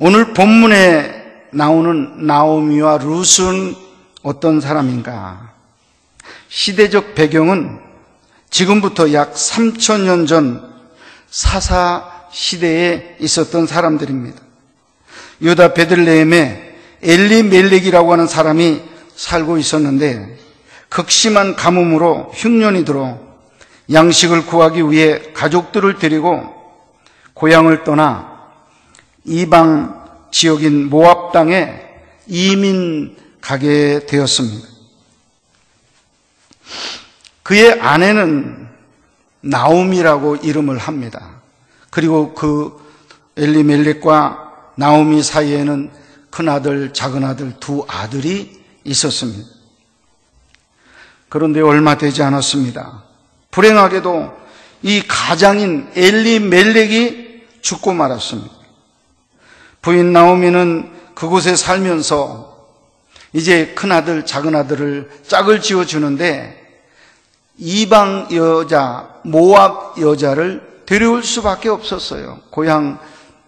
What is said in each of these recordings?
오늘 본문에 나오는 나오미와 룻은 어떤 사람인가? 시대적 배경은 지금부터 약 3000년 전 사사 시대에 있었던 사람들입니다. 유다 베들레헴에 엘리멜렉이라고 하는 사람이 살고 있었는데 극심한 가뭄으로 흉년이 들어 양식을 구하기 위해 가족들을 데리고 고향을 떠나 이방 지역인 모압 땅에 이민 가게 되었습니다. 그의 아내는 나오미라고 이름을 합니다. 그리고 그 엘리멜렉과 나오미 사이에는 큰아들, 작은아들 두 아들이 있었습니다. 그런데 얼마 되지 않았습니다. 불행하게도 이 가장인 엘리멜렉이 죽고 말았습니다. 부인 나오미는 그곳에 살면서 이제 큰아들, 작은아들을 짝을 지어주는데 이방 여자, 모압 여자를 데려올 수밖에 없었어요. 고향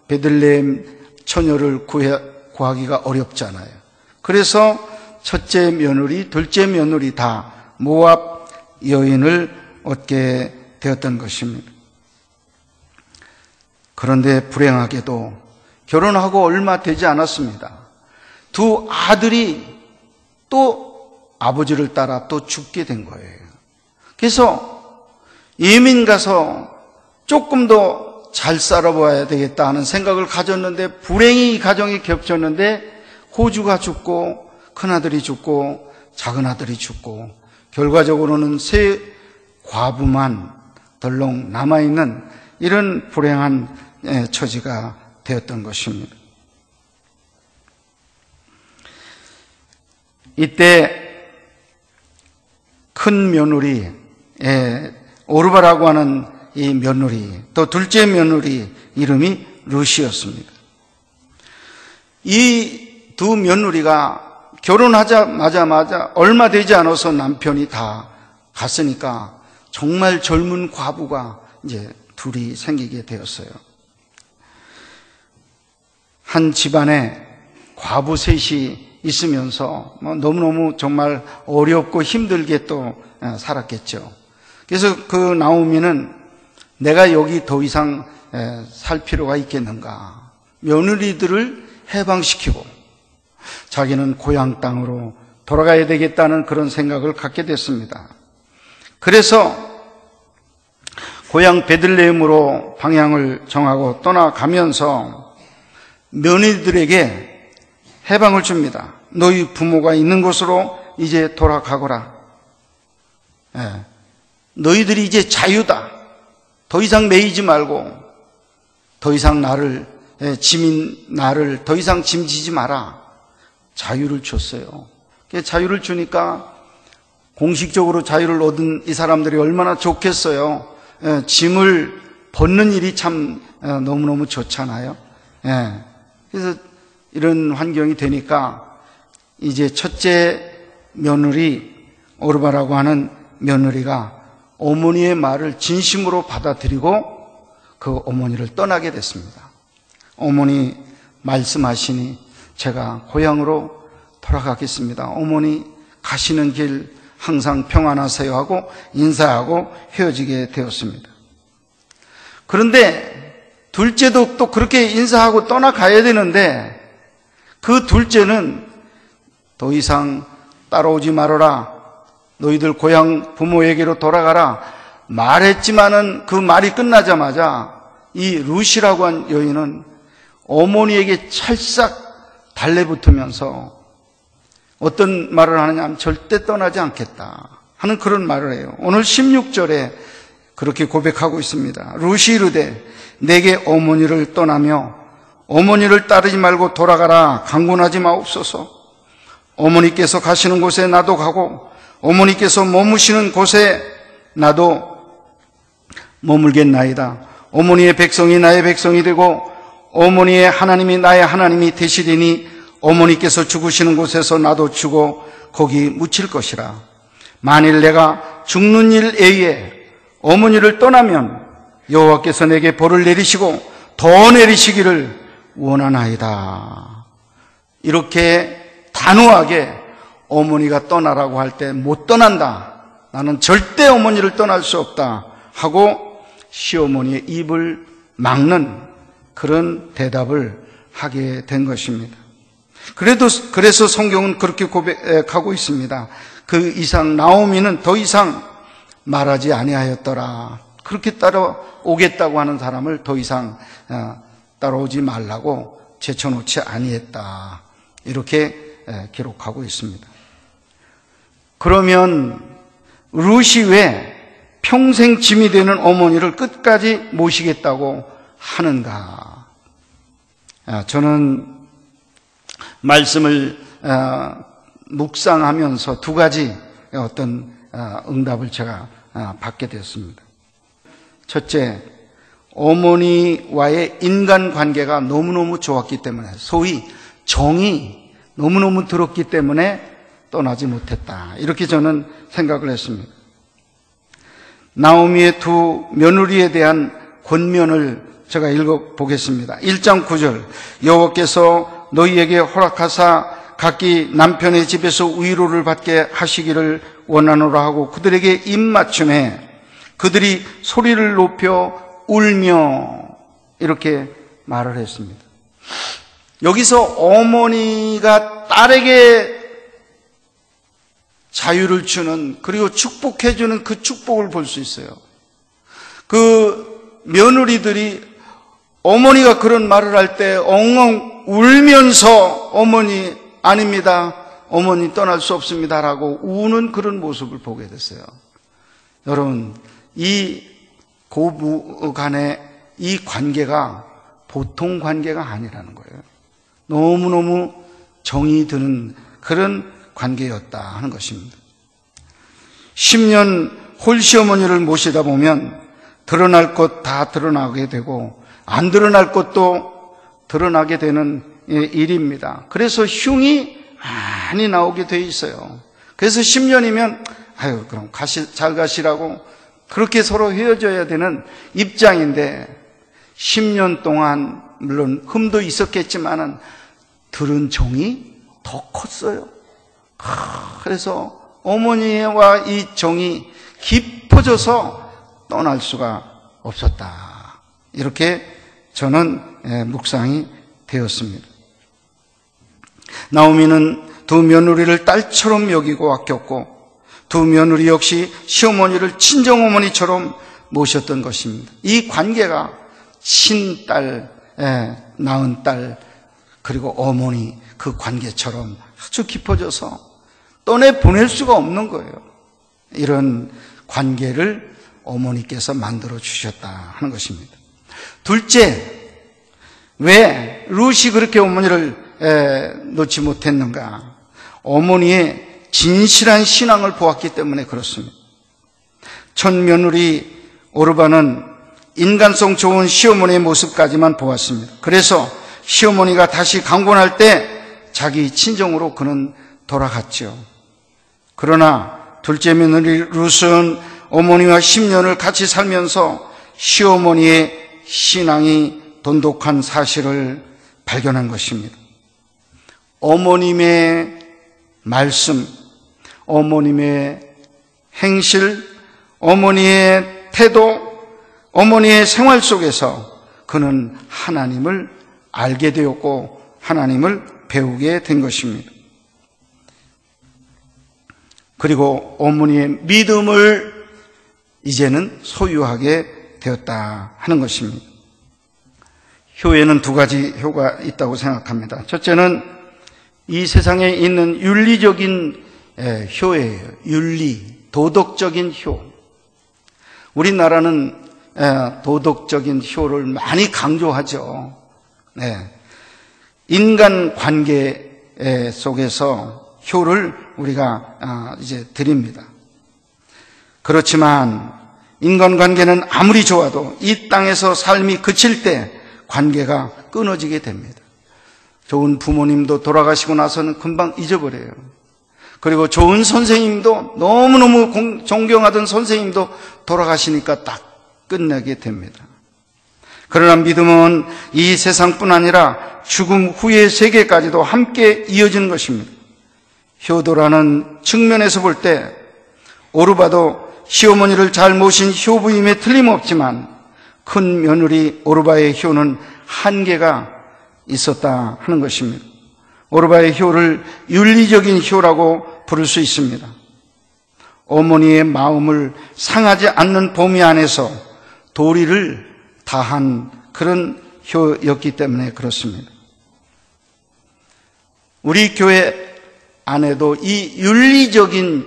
베들레헴 처녀를 구하기가 어렵잖아요. 그래서 첫째 며느리, 둘째 며느리 다 모압 여인을 얻게 되었던 것입니다. 그런데 불행하게도 결혼하고 얼마 되지 않았습니다. 두 아들이 또 아버지를 따라 또 죽게 된 거예요. 그래서 이민 가서 조금 더 잘 살아봐야 되겠다 하는 생각을 가졌는데 불행히 이 가정이 겹쳤는데 호주가 죽고 큰아들이 죽고 작은아들이 죽고 결과적으로는 세 과부만 덜렁 남아있는 이런 불행한 처지가 되었던 것입니다. 이때 큰 며느리 오르바라고 하는 이 며느리, 또 둘째 며느리 이름이 룻이었습니다. 이 두 며느리가 결혼하자마자 얼마 되지 않아서 남편이 다 갔으니까 정말 젊은 과부가 이제 둘이 생기게 되었어요. 한 집안에 과부 셋이 있으면서 너무너무 정말 어렵고 힘들게 또 살았겠죠. 그래서 그 나오미는 내가 여기 더 이상 살 필요가 있겠는가. 며느리들을 해방시키고 자기는 고향 땅으로 돌아가야 되겠다는 그런 생각을 갖게 됐습니다. 그래서 고향 베들레헴으로 방향을 정하고 떠나가면서 며느리들에게 해방을 줍니다. 너희 부모가 있는 곳으로 이제 돌아가거라. 너희들이 이제 자유다. 더 이상 매이지 말고 더 이상 나를 더 이상 짐지지 마라. 자유를 줬어요. 자유를 주니까 공식적으로 자유를 얻은 이 사람들이 얼마나 좋겠어요. 짐을 벗는 일이 참 너무너무 좋잖아요. 그래서 이런 환경이 되니까 이제 첫째 며느리 오르바라고 하는 며느리가 어머니의 말을 진심으로 받아들이고 그 어머니를 떠나게 됐습니다. 어머니 말씀하시니 제가 고향으로 돌아가겠습니다. 어머니 가시는 길 항상 평안하세요 하고 인사하고 헤어지게 되었습니다. 그런데 둘째도 또 그렇게 인사하고 떠나가야 되는데 그 둘째는 더 이상 따라오지 말아라. 너희들 고향 부모에게로 돌아가라 말했지만은 그 말이 끝나자마자 이 룻이라고 한 여인은 어머니에게 찰싹 달래붙으면서 어떤 말을 하느냐 하면 절대 떠나지 않겠다 하는 그런 말을 해요. 오늘 16절에 그렇게 고백하고 있습니다. 룻이 이르되 내게 어머니를 떠나며 어머니를 따르지 말고 돌아가라. 강권하지 마옵소서. 어머니께서 가시는 곳에 나도 가고 어머니께서 머무시는 곳에 나도 머물겠나이다. 어머니의 백성이 나의 백성이 되고 어머니의 하나님이 나의 하나님이 되시리니 어머니께서 죽으시는 곳에서 나도 죽어 거기 묻힐 것이라. 만일 내가 죽는 일 외에 어머니를 떠나면 여호와께서 내게 벌을 내리시고 더 내리시기를 원하나이다. 이렇게 단호하게 어머니가 떠나라고 할 때 못 떠난다. 나는 절대 어머니를 떠날 수 없다 하고 시어머니의 입을 막는 그런 대답을 하게 된 것입니다. 그래서 성경은 그렇게 고백하고 있습니다. 그 이상 나오미는 더 이상 말하지 아니하였더라. 그렇게 따라오겠다고 하는 사람을 더 이상 따라오지 말라고 제쳐놓지 아니했다. 이렇게 기록하고 있습니다. 그러면 룻이 왜 평생 짐이 되는 어머니를 끝까지 모시겠다고 하는가? 저는 말씀을 묵상하면서 두 가지 어떤 응답을 제가 받게 되었습니다. 첫째, 어머니와의 인간관계가 너무너무 좋았기 때문에, 소위 정이 너무너무 들었기 때문에 떠나지 못했다. 이렇게 저는 생각을 했습니다. 나오미의 두 며느리에 대한 권면을 제가 읽어보겠습니다. 1장 9절, 여호와께서 너희에게 허락하사 각기 남편의 집에서 위로를 받게 하시기를 원하노라 하고 그들에게 입맞춤해 그들이 소리를 높여 울며 이렇게 말을 했습니다. 여기서 어머니가 딸에게 자유를 주는, 그리고 축복해 주는 그 축복을 볼 수 있어요. 그 며느리들이 어머니가 그런 말을 할 때 엉엉 울면서 어머니 아닙니다, 어머니 떠날 수 없습니다라고 우는 그런 모습을 보게 됐어요. 여러분, 이 고부 간의 이 관계가 보통 관계가 아니라는 거예요. 너무너무 정이 드는 그런 관계였다 하는 것입니다. 10년 홀시어머니를 모시다 보면 드러날 것 다 드러나게 되고 안 드러날 것도 드러나게 되는 일입니다. 그래서 흉이 많이 나오게 돼 있어요. 그래서 10년이면 아유 그럼 잘 가시라고 그렇게 서로 헤어져야 되는 입장인데 10년 동안 물론 흠도 있었겠지만은 들은 정이 더 컸어요. 그래서 어머니와 이 정이 깊어져서 떠날 수가 없었다. 이렇게 저는 묵상이 되었습니다. 나오미는 두 며느리를 딸처럼 여기고 아꼈고 두 며느리 역시 시어머니를 친정어머니처럼 모셨던 것입니다. 이 관계가 친딸, 낳은 딸, 그리고 어머니 그 관계처럼 아주 깊어져서 떠내보낼 수가 없는 거예요. 이런 관계를 어머니께서 만들어 주셨다 하는 것입니다. 둘째, 왜 룻이 그렇게 어머니를 놓지 못했는가? 어머니의 진실한 신앙을 보았기 때문에 그렇습니다. 첫 며느리 오르바는 인간성 좋은 시어머니의 모습까지만 보았습니다. 그래서 시어머니가 다시 강권할 때 자기 친정으로 그는 돌아갔죠. 그러나 둘째 며느리 룻은 어머니와 10년을 같이 살면서 시어머니의 신앙이 돈독한 사실을 발견한 것입니다. 어머님의 말씀, 어머님의 행실, 어머니의 태도, 어머니의 생활 속에서 그는 하나님을 알게 되었고 하나님을 배우게 된 것입니다. 그리고 어머니의 믿음을 이제는 소유하게 되었다 하는 것입니다. 효에는 두 가지 효가 있다고 생각합니다. 첫째는 이 세상에 있는 윤리적인 효예요. 윤리, 도덕적인 효. 우리나라는 도덕적인 효를 많이 강조하죠. 인간 관계 속에서 효를 우리가 이제 드립니다. 그렇지만 인간관계는 아무리 좋아도 이 땅에서 삶이 그칠 때 관계가 끊어지게 됩니다. 좋은 부모님도 돌아가시고 나서는 금방 잊어버려요. 그리고 좋은 선생님도 너무너무 존경하던 선생님도 돌아가시니까 딱 끝내게 됩니다. 그러나 믿음은 이 세상뿐 아니라 죽음 후의 세계까지도 함께 이어지는 것입니다. 효도라는 측면에서 볼 때 오르바도 시어머니를 잘 모신 효부임에 틀림없지만 큰 며느리 오르바의 효는 한계가 있었다 하는 것입니다. 오르바의 효를 윤리적인 효라고 부를 수 있습니다. 어머니의 마음을 상하지 않는 범위 안에서 도리를 다한 그런 효였기 때문에 그렇습니다. 우리 교회 안에도 이 윤리적인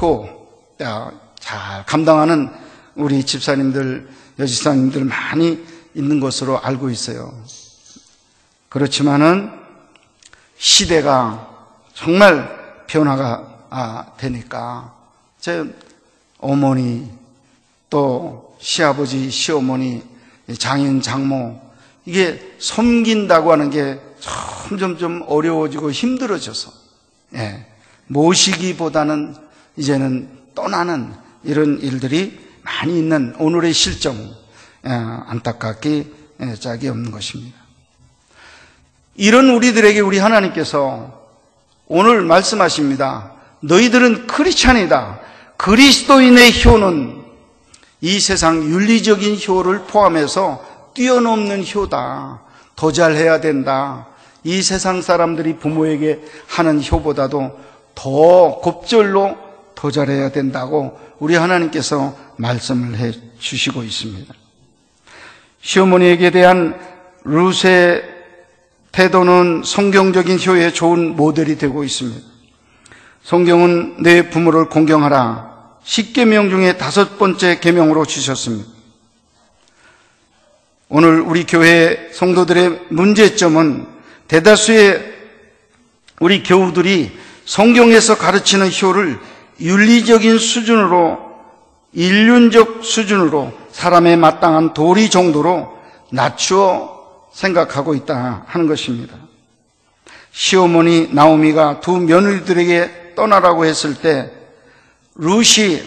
효 잘 감당하는 우리 집사님들, 여집사님들 많이 있는 것으로 알고 있어요. 그렇지만은 시대가 정말 변화가 되니까 제 어머니 또 시아버지, 시어머니, 장인, 장모 이게 섬긴다고 하는 게 점점 좀 어려워지고 힘들어져서 모시기보다는 이제는 떠나는 이런 일들이 많이 있는 오늘의 실정, 안타깝기 짝이 없는 것입니다. 이런 우리들에게 우리 하나님께서 오늘 말씀하십니다. 너희들은 크리스찬이다. 그리스도인의 효는 이 세상 윤리적인 효를 포함해서 뛰어넘는 효다. 더 잘해야 된다. 이 세상 사람들이 부모에게 하는 효보다도 더 곱절로 더 잘해야 된다고 우리 하나님께서 말씀을 해 주시고 있습니다. 시어머니에게 대한 룻의 태도는 성경적인 효의 좋은 모델이 되고 있습니다. 성경은 내 부모를 공경하라. 10계명 중에 5번째 계명으로 주셨습니다. 오늘 우리 교회 성도들의 문제점은 대다수의 우리 교우들이 성경에서 가르치는 효를 윤리적인 수준으로, 인륜적 수준으로 사람에 마땅한 도리 정도로 낮추어 생각하고 있다 하는 것입니다. 시어머니 나오미가 두 며느리들에게 떠나라고 했을 때 룻이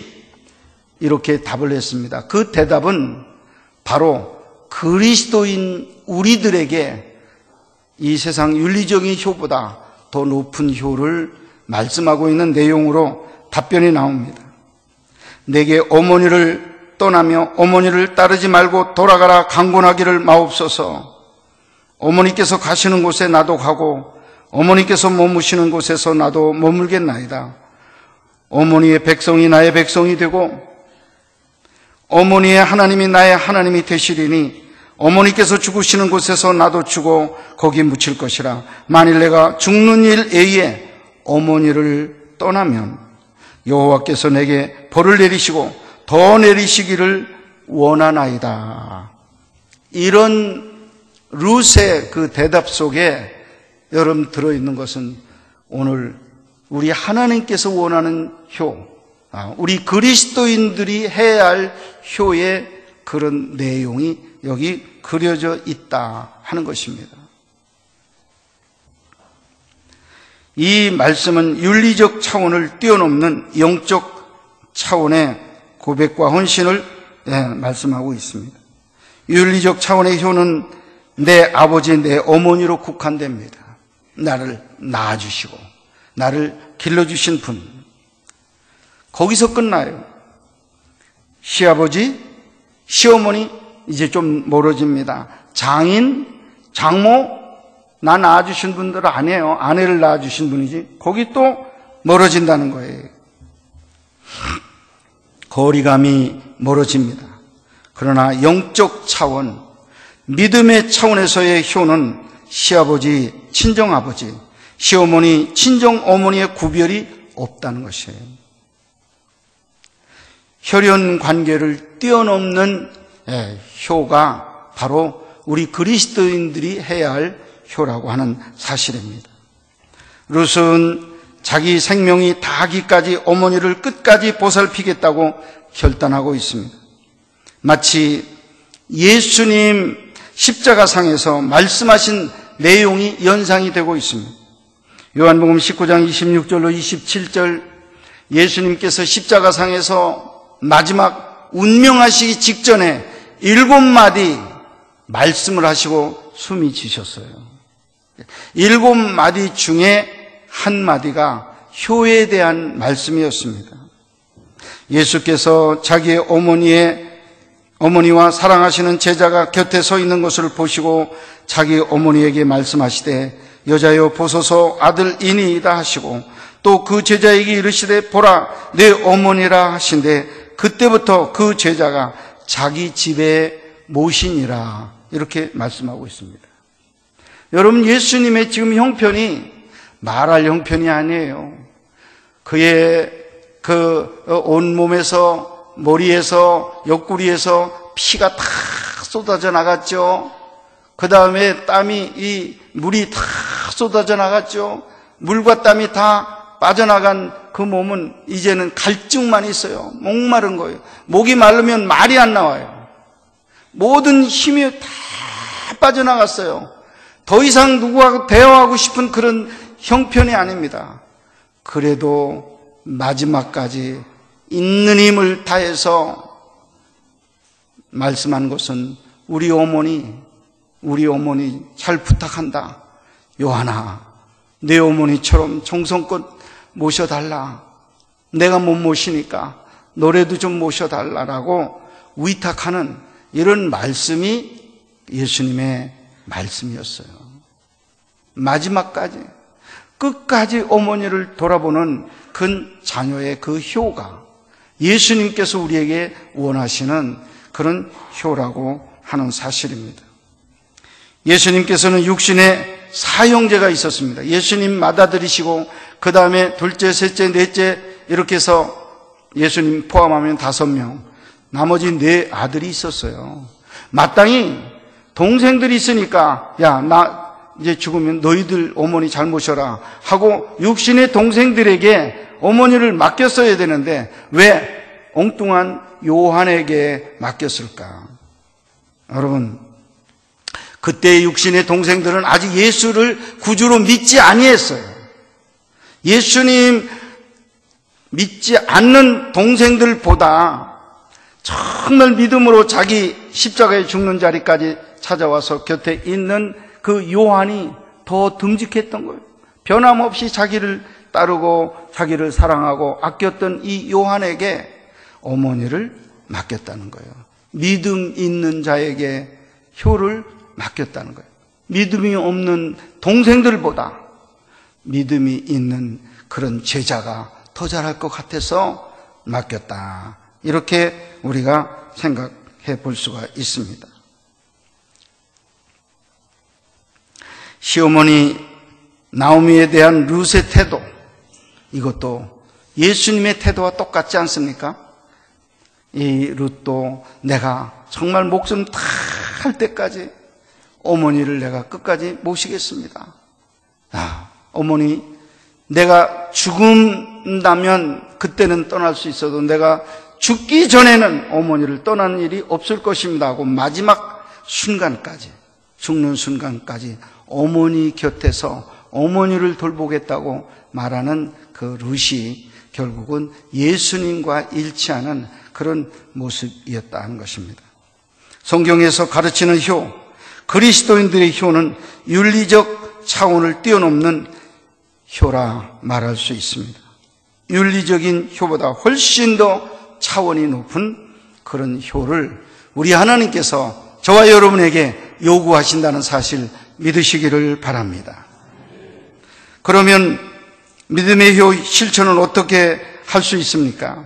이렇게 답을 했습니다. 그 대답은 바로 그리스도인 우리들에게 이 세상 윤리적인 효보다 더 높은 효를 말씀하고 있는 내용으로 답변이 나옵니다. 내게 어머니를 떠나며 어머니를 따르지 말고 돌아가라 강권하기를 마옵소서. 어머니께서 가시는 곳에 나도 가고 어머니께서 머무시는 곳에서 나도 머물겠나이다. 어머니의 백성이 나의 백성이 되고 어머니의 하나님이 나의 하나님이 되시리니 어머니께서 죽으시는 곳에서 나도 죽어 거기 묻힐 것이라. 만일 내가 죽는 일 외에 어머니를 떠나면 여호와께서 내게 벌을 내리시고 더 내리시기를 원하나이다. 이런 룻의 그 대답 속에 여러분 들어있는 것은 오늘 우리 하나님께서 원하는 효, 우리 그리스도인들이 해야 할 효의 그런 내용이 여기 그려져 있다 하는 것입니다. 이 말씀은 윤리적 차원을 뛰어넘는 영적 차원의 고백과 헌신을 말씀하고 있습니다. 윤리적 차원의 효는 내 아버지, 내 어머니로 국한됩니다. 나를 낳아주시고 나를 길러주신 분. 거기서 끝나요. 시아버지, 시어머니 이제 좀 멀어집니다. 장인, 장모, 나 낳아주신 분들 아니에요. 아내를 낳아주신 분이지. 거기 또 멀어진다는 거예요. 거리감이 멀어집니다. 그러나 영적 차원, 믿음의 차원에서의 효는 시아버지, 친정아버지, 시어머니, 친정어머니의 구별이 없다는 것이에요. 혈연 관계를 뛰어넘는 효가 바로 우리 그리스도인들이 해야 할 효라고 하는 사실입니다. 룻은 자기 생명이 다하기까지 어머니를 끝까지 보살피겠다고 결단하고 있습니다. 마치 예수님 십자가상에서 말씀하신 내용이 연상이 되고 있습니다. 요한복음 19장 26절로 27절 예수님께서 십자가상에서 마지막 운명하시기 직전에 7마디 말씀을 하시고 숨이 지셨어요. 7마디 중에 한 마디가 효에 대한 말씀이었습니다. 예수께서 자기의 어머니와 사랑하시는 제자가 곁에 서 있는 것을 보시고 자기 어머니에게 말씀하시되 여자여 보소서 아들이니이다 하시고 또 그 제자에게 이르시되 보라 내 어머니라 하신데 그때부터 그 제자가 자기 집에 모시니라 이렇게 말씀하고 있습니다. 여러분, 예수님의 지금 형편이 말할 형편이 아니에요. 그의 그 온몸에서 머리에서 옆구리에서 피가 다 쏟아져 나갔죠. 그 다음에 물이 다 쏟아져 나갔죠. 물과 땀이 다 빠져나간 그 몸은 이제는 갈증만 있어요. 목마른 거예요. 목이 마르면 말이 안 나와요. 모든 힘이 다 빠져나갔어요. 더 이상 누구하고 대화하고 싶은 그런 형편이 아닙니다. 그래도 마지막까지 있는 힘을 다해서 말씀한 것은 우리 어머니 잘 부탁한다. 요한아, 내 어머니처럼 정성껏 모셔달라. 내가 못 모시니까 너라도 좀 모셔달라라고 위탁하는 이런 말씀이 예수님의 말씀이었어요. 마지막까지 끝까지 어머니를 돌아보는 그 자녀의 그 효가 예수님께서 우리에게 원하시는 그런 효라고 하는 사실입니다. 예수님께서는 육신의 사형제가 있었습니다. 예수님 맏아들이시고 그 다음에 둘째, 셋째, 넷째 이렇게 해서 예수님 포함하면 5명, 나머지 4아들이 있었어요. 마땅히 동생들이 있으니까 야, 나 이제 죽으면 너희들 어머니 잘 모셔라 하고 육신의 동생들에게 어머니를 맡겼어야 되는데 왜 엉뚱한 요한에게 맡겼을까? 여러분, 그때의 육신의 동생들은 아직 예수를 구주로 믿지 아니했어요. 예수님 믿지 않는 동생들보다 정말 믿음으로 자기 십자가에 죽는 자리까지 찾아와서 곁에 있는 그 요한이 더 듬직했던 거예요. 변함없이 자기를 따르고 자기를 사랑하고 아꼈던 이 요한에게 어머니를 맡겼다는 거예요. 믿음 있는 자에게 효를 맡겼다는 거예요. 믿음이 없는 동생들보다 믿음이 있는 그런 제자가 더 잘할 것 같아서 맡겼다. 이렇게 우리가 생각해 볼 수가 있습니다. 시어머니 나오미에 대한 룻의 태도, 이것도 예수님의 태도와 똑같지 않습니까? 이 룻도 내가 정말 목숨 다 할 때까지 어머니를 내가 끝까지 모시겠습니다. 어머니, 내가 죽는다면 그때는 떠날 수 있어도 내가 죽기 전에는 어머니를 떠나는 일이 없을 것입니다 하고 마지막 순간까지, 죽는 순간까지 어머니 곁에서 어머니를 돌보겠다고 말하는 그 룻이 결국은 예수님과 일치하는 그런 모습이었다는 것입니다. 성경에서 가르치는 효, 그리스도인들의 효는 윤리적 차원을 뛰어넘는 효라 말할 수 있습니다. 윤리적인 효보다 훨씬 더 차원이 높은 그런 효를 우리 하나님께서 저와 여러분에게 요구하신다는 사실 믿으시기를 바랍니다. 그러면 믿음의 효 실천은 어떻게 할 수 있습니까?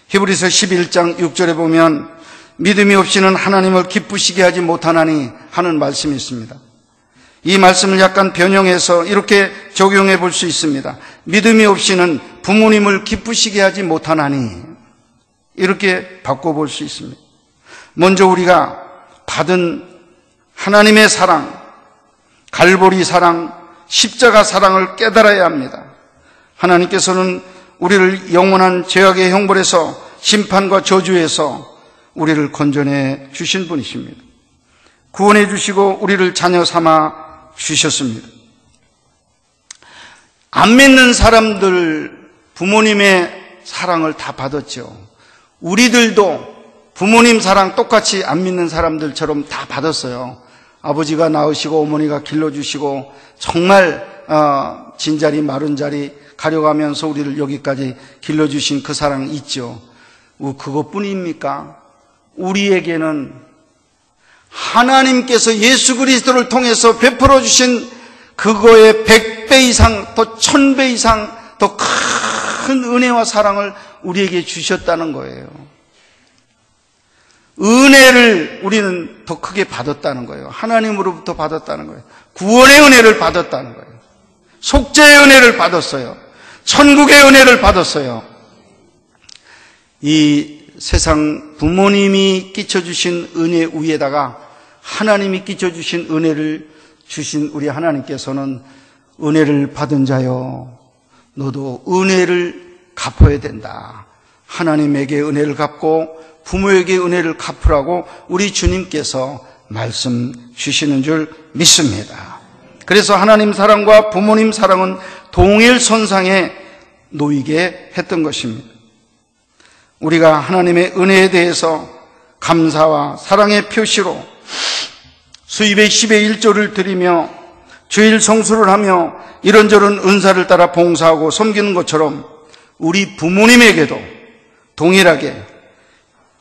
히브리서 11장 6절에 보면 믿음이 없이는 하나님을 기쁘시게 하지 못하나니 하는 말씀이 있습니다. 이 말씀을 약간 변형해서 이렇게 적용해 볼 수 있습니다. 믿음이 없이는 부모님을 기쁘시게 하지 못하나니 이렇게 바꿔볼 수 있습니다. 먼저 우리가 받은 하나님의 사랑, 갈보리 사랑, 십자가 사랑을 깨달아야 합니다. 하나님께서는 우리를 영원한 죄악의 형벌에서 심판과 저주에서 우리를 건져내 주신 분이십니다. 구원해 주시고 우리를 자녀 삼아 주셨습니다. 안 믿는 사람들 부모님의 사랑을 다 받았죠. 우리들도 부모님 사랑 똑같이 안 믿는 사람들처럼 다 받았어요. 아버지가 낳으시고 어머니가 길러주시고 정말 진자리 마른 자리 가려가면서 우리를 여기까지 길러주신 그 사랑 있죠. 그것뿐입니까? 우리에게는 하나님께서 예수 그리스도를 통해서 베풀어 주신 그거의 100배 이상 또 1000배 이상 더 큰 은혜와 사랑을 우리에게 주셨다는 거예요. 은혜를 우리는 더 크게 받았다는 거예요. 하나님으로부터 받았다는 거예요. 구원의 은혜를 받았다는 거예요. 속죄의 은혜를 받았어요. 천국의 은혜를 받았어요. 이 세상 부모님이 끼쳐주신 은혜 위에다가 하나님이 끼쳐주신 은혜를 주신 우리 하나님께서는 은혜를 받은 자여 너도 은혜를 갚아야 된다. 하나님에게 은혜를 갚고 부모에게 은혜를 갚으라고 우리 주님께서 말씀 주시는 줄 믿습니다. 그래서 하나님 사랑과 부모님 사랑은 동일선상에 놓이게 했던 것입니다. 우리가 하나님의 은혜에 대해서 감사와 사랑의 표시로 수입의 10의 1조를 드리며 주일 성수를 하며 이런저런 은사를 따라 봉사하고 섬기는 것처럼 우리 부모님에게도 동일하게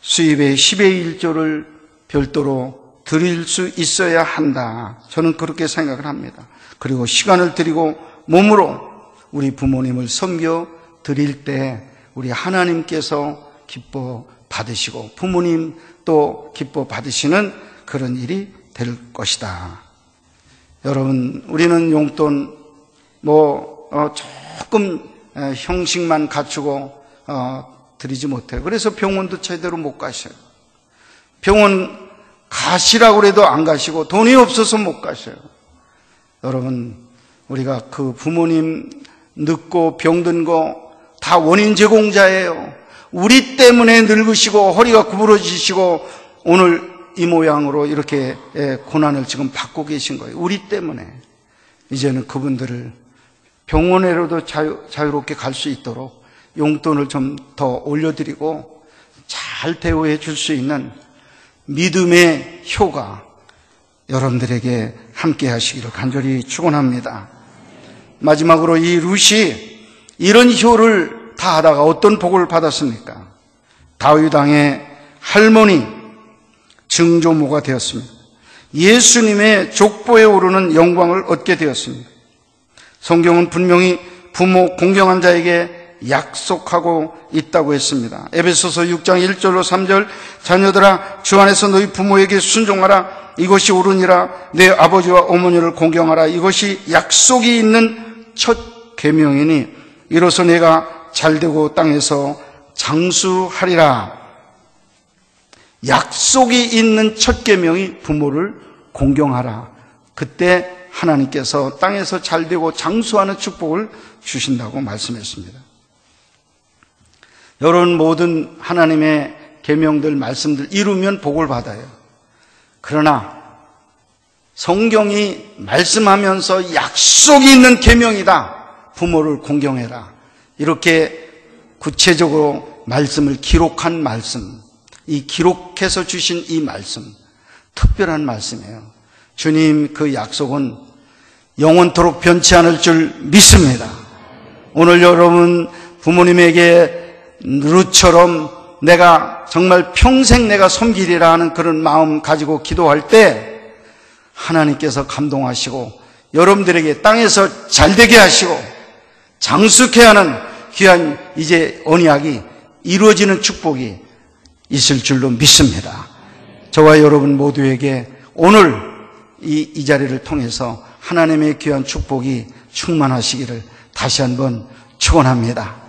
수입의 10의 1조를 별도로 드릴 수 있어야 한다. 저는 그렇게 생각을 합니다. 그리고 시간을 드리고 몸으로 우리 부모님을 섬겨 드릴 때 우리 하나님께서 기뻐 받으시고 부모님 또 기뻐 받으시는 그런 일이 될 것이다. 여러분, 우리는 용돈 조금 형식만 갖추고 드리지 못해요. 그래서 병원도 제대로 못 가셔요. 병원 가시라고 해도 안 가시고 돈이 없어서 못 가셔요. 여러분, 우리가 그 부모님 늙고 병든 거 다 원인 제공자예요. 우리 때문에 늙으시고 허리가 구부러지시고 오늘 이 모양으로 이렇게 고난을 지금 받고 계신 거예요. 우리 때문에. 이제는 그분들을 병원에로도 자유롭게 갈 수 있도록 용돈을 좀 더 올려드리고 잘 대우해 줄 수 있는 믿음의 효가 여러분들에게 함께 하시기를 간절히 축원합니다. 마지막으로 이 룻이 이런 효를 다 하다가 어떤 복을 받았습니까? 다윗 왕의 할머니 증조모가 되었습니다. 예수님의 족보에 오르는 영광을 얻게 되었습니다. 성경은 분명히 부모 공경한 자에게 약속하고 있다고 했습니다. 에베소서 6장 1절로 3절 자녀들아 주 안에서 너희 부모에게 순종하라. 이것이 옳으니라. 내 아버지와 어머니를 공경하라. 이것이 약속이 있는 첫 계명이니 이로써 내가 잘되고 땅에서 장수하리라. 약속이 있는 첫 계명이 부모를 공경하라. 그때 하나님께서 땅에서 잘되고 장수하는 축복을 주신다고 말씀했습니다. 여러분 모든 하나님의 계명들 말씀들 이루면 복을 받아요. 그러나 성경이 말씀하면서 약속이 있는 계명이다. 부모를 공경해라. 이렇게 구체적으로 말씀을 기록한 말씀, 이 기록해서 주신 이 말씀, 특별한 말씀이에요. 주님 그 약속은 영원토록 변치 않을 줄 믿습니다. 오늘 여러분 부모님에게 룻처럼 내가 정말 평생 내가 섬기리라 하는 그런 마음 가지고 기도할 때 하나님께서 감동하시고 여러분들에게 땅에서 잘되게 하시고 장수케 하는 귀한 이제 언약이 이루어지는 축복이 있을 줄로 믿습니다. 저와 여러분 모두에게 오늘 이 자리를 통해서 하나님의 귀한 축복이 충만하시기를 다시 한번 축원합니다.